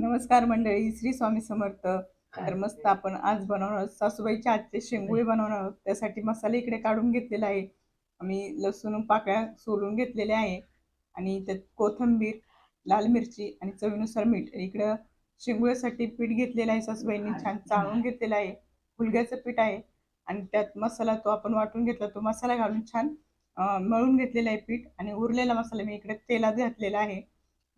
नमस्कार मंडळी, श्री स्वामी समर्थ. तर मस्त आपण आज बनवणार आहोत सासूबाईच्या हातचे शेंगुळे बनवणार आहोत. त्यासाठी मसाला इकडे काढून घेतलेला आहे. आम्ही लसूण पाकळ्या सोलून घेतलेल्या आहे आणि त्यात कोथिंबीर, लाल मिरची आणि चवीनुसार मीठ. इकडं शेंगुळ्यासाठी पीठ घेतलेलं आहे, सासूबाईंनी छान चाळून घेतलेलं आहे. हुलग्याचं पीठ आहे आणि त्यात मसाला तो आपण वाटून घेतला, तो मसाला घालून छान मळून घेतलेला आहे पीठ. आणि उरलेला मसाला मी इकडे तेलात घातलेला आहे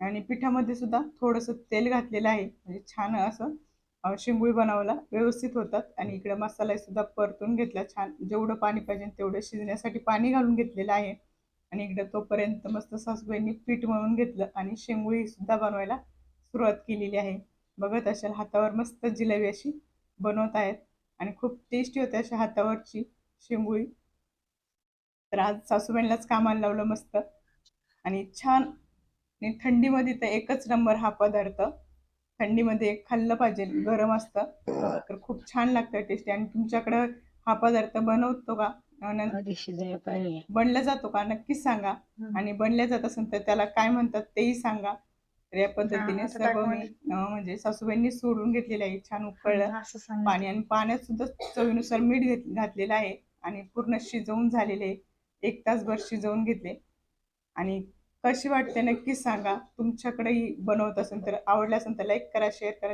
आणि पिठामध्ये सुद्धा थोडंसं तेल घातलेलं आहे, म्हणजे छान असं शेंगुळी बनवायला व्यवस्थित होतात. आणि इकडे मसाला सुद्धा परतून घेतला छान, जेवढं पाणी पाहिजे तेवढं शिजण्यासाठी पाणी घालून घेतलेलं आहे. आणि इकडे तोपर्यंत मस्त सासूबाईंनी पीठ मळून घेतलं आणि शेंगुळी सुद्धा बनवायला सुरुवात केलेली आहे. बघत असाल हातावर मस्त जिलेबी अशी बनवत आहेत आणि खूप टेस्टी होते अशा हातावरची शेंगुळी. तर आज सासूबाईंनाच कामाला लावलं मस्त आणि छान. आणि थंडीमध्ये तर एकच नंबर हा पदार्थ. थंडीमध्ये एक खाल्लं पाहिजे, गरम असतं तर खूप छान लागतं टेस्टी. आणि तुमच्याकडं हा पदार्थ बनवतो का? बनला जातो का नक्कीच सांगा. आणि बनल्या जात असेल तर त्याला काय म्हणतात तेही सांगा. तर या पद्धतीने सर्व मी म्हणजे सासूबाईंनी सोडून घेतलेलं आहे, छान उकळलं पाणी आणि पाण्यात सुद्धा चवीनुसार मीठ घातलेलं आहे आणि पूर्ण शिजवून झालेले 1 तासभर शिजवून घेतले. आणि कशी वाटते नक्कीच सांगा. तुमच्याकडेही बनवत असेल तर आवडलं असेल तर लाईक करा, शेअर करा.